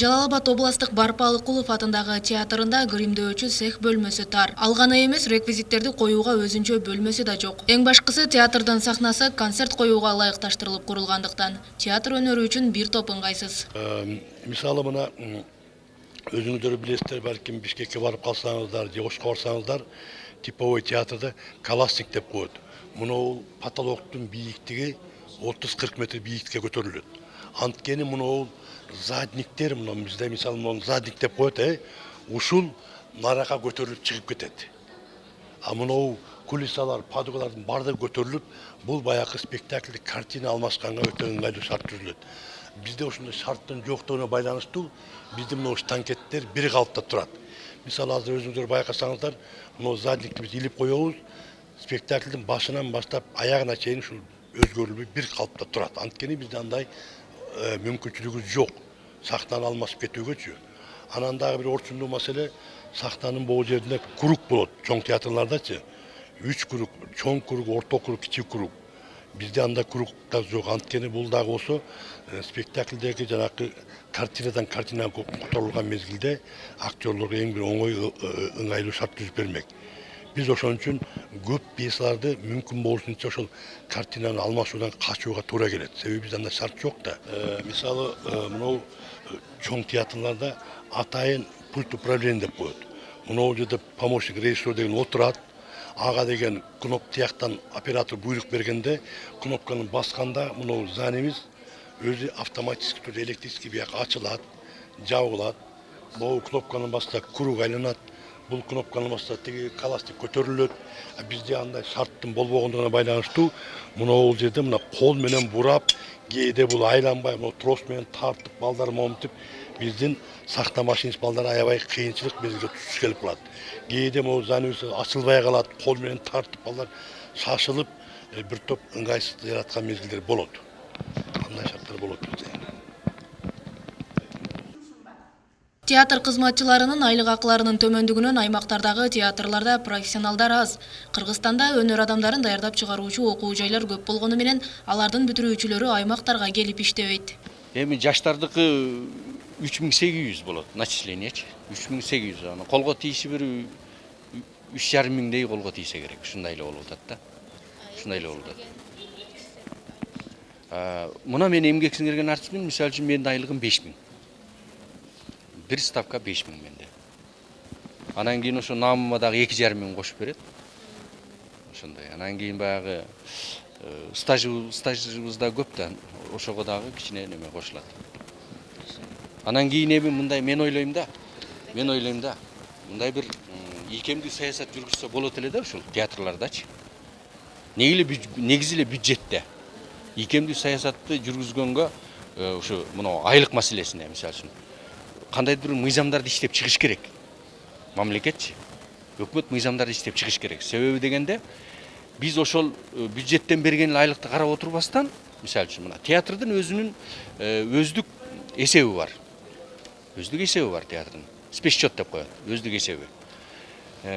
Жалал Абад областық Барпалыкулов атындағы театрында гримдөөчү цех бөлмөсү тар. Ал гана эмес, реквизиттерди коюуга өзүнчө бөлмөсү да жок. Эң башкысы, театрдын сахнасы концерт коюуга ылайыкташтырылып курулгандыктан театр өнөрү үчүн бир топ ыңгайсыз. Мисалы мына өзүңүздөр билесиздер, балким Бишкекке барып калсаңыздар, же Ошко барсаңыздар, типовой театрда каласник деп коет. Мына потолоктун бийиктиги 30-40 метр бийиктикке көтөрүлөт. Анткени мына задниктер, бизде мисалы задник деп коет, ушул нарака көтөрүлүп чыгып кетет. А мына кулисалар, падугалардын бардыгы көтөрүлүп, бул баягы спектакльде картина алмашканга өтө ыңгайлуу шарт түзүлөт. Бизде ушундай шарттын жоктугуна байланыштуу биздин мына штанкеттер бир калыпта турат. Мисалы азыр өзүңүздөр байкасаңыздар, мына задникти биз илип коебуз, спектакльдин башынан баштап аягына чейин ушул өзгөрүлбөй бир калыпта турат. Анткени бизде андай мүмкүнчүлүгү жок сахнаны алмашып кетүүгөчү. Анан дагы бир орчундуу маселе, сахнанын бул жеринде круг болот, чоң театрлардачы. 3 круг, чоң круг, орто круг, кичик круг. Бизде анда круг да жок. Анткени бул дагы болсо спектакльдеги жанакы картинадан картинага которулган мезгилде актерлорго эң бир оңой ыңгайлуу шарт түзүп бермек. Биз ошон үчүн көп пьесаларды мүмкүн болушунча ошол картинаны алмашуудан качууга туура келет. Себеби бизде андай шарт жок да. Мисалы, мына чоң театрларда атайын пульт управления деп коет. Мына жерде помощник режиссер деген отурат. Ага деген кноп тияктан оператор буйрук бергенде, кнопканы басканда мына занавес өзү автоматически түрдө электрический бияк ачылат, жабылат. Бул кнопканы басса круг айланат. Бул кнопканы басса тиги каластик көтөрүлөт. Бизде андай шарттын болбогондугуна байланыштуу мына жерде мына кол менен бурап, кээде бул айланбай, мына трос менен тартып, балдар момтуп, биздин сахна машинист балдар аябай кыйынчылык мезгилде туш келип калат. Кээде мына занавес ачылбай калат, кол менен тартып балдар шашылып, бир топ ыңгайсыздык жараткан мезгилдер болот. Андай шарттар болот бизде. Театр кызматчыларынын айлык акыларынын төмөндүгүнөн аймактардагы театрларда профессионалдар аз. Кыргызстанда өнөр адамдарын даярдап чыгаруучу окуу жайлар көп болгону менен алардын бүтүрүүчүлөрү аймактарга келип иштебейт. Эми жаштардыкы 3800 болот, начислениячы. 3800. Аны колго тийиши бир 3,5 миңдей колго тийсе керек. Ушундай эле болуп атат да. Ушундай эле болуп атат. Мына мен эмгек сиңирген артистмин, мисалы үчүн менин айлыгым 5000. Бир ставка 5000 менде. Анан кийин ошо намыма дагы 2,5 миң кошуп берет. Ошондой. Анан кийин баягы стажыбыз да көп да, ошого дагы кичине неме кошулат. Анан кийин эми мындай мен ойлойм да. Мындай бир ийкемдүү саясат жүргүзсө болот эле да ушул театрлардачы. Негизи эле бюджетте ийкемдүү саясатты жүргүзгөнгө ушу мына айлык маселесине мисалы үчүн кандайдыр бир мыйзамдарды иштеп чыгыш керек. Мамлекетчи, өкмөт мыйзамдарды иштеп чыгыш керек. Себеби дегенде биз ошол бюджеттен берген айлыкты карап отурбастан, мисалы үчүн мына театрдын өзүнүн өздүк эсеби бар. Өздүк эсеби бар театрдын. Спецсчет деп коет, өздүк эсеби.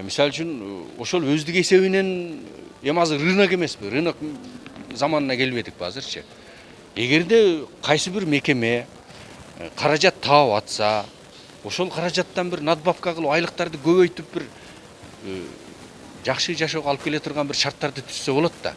Мисалы үчүн ошол өздүк эсебинен эми азыр рынок эмеспи? Рынок заманына келбедикпи азырчы? Эгерде кайсы бир мекеме каражат таап атса, ошол каражаттан бир надбавка кылып айлыктарды көбөйтүп бир жакшы жашоого алып келе турган бир шарттарды түзсө болот да.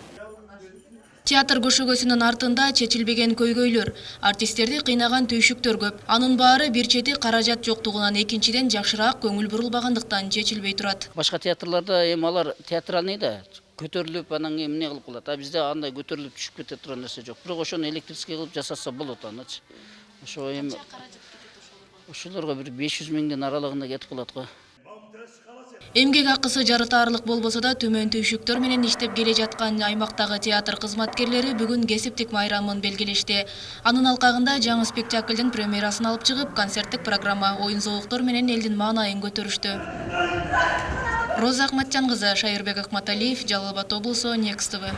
Театр көшөгөсүнүн артында чечилбеген көйгөйлөр, артисттерди кыйнаган түйшүктөр көп. Анын баары бир чети каражат жоктугунан, экинчиден жакшыраак көңүл бурулбагандыктан чечилбей турат. Башка театрларда эми алар театральный да көтөрүлүп, анан кийин эмне кылып калат. А бизде андай көтөрүлүп түшүп кете турган нерсе жок. Бирок ошону электрический кылып жасаса болот анычы. Ошо эми ошолорго бир 500 миңдин аралыгында кетип калат го. Эмгек акысы жарытаарлык болбосо да төмөн түйшүктөр менен иштеп келе жаткан аймактагы театр кызматкерлери бүгүн кесиптик майрамын белгилешти. Анын алкагында жаңы спектаклдин премьерасын алып чыгып, концерттик программа, оюн зооктор менен элдин маанайын көтөрүштү. Роза Акматжан кызы, Шайырбек Акматалиев, Жалал Абад облусу, Next TV.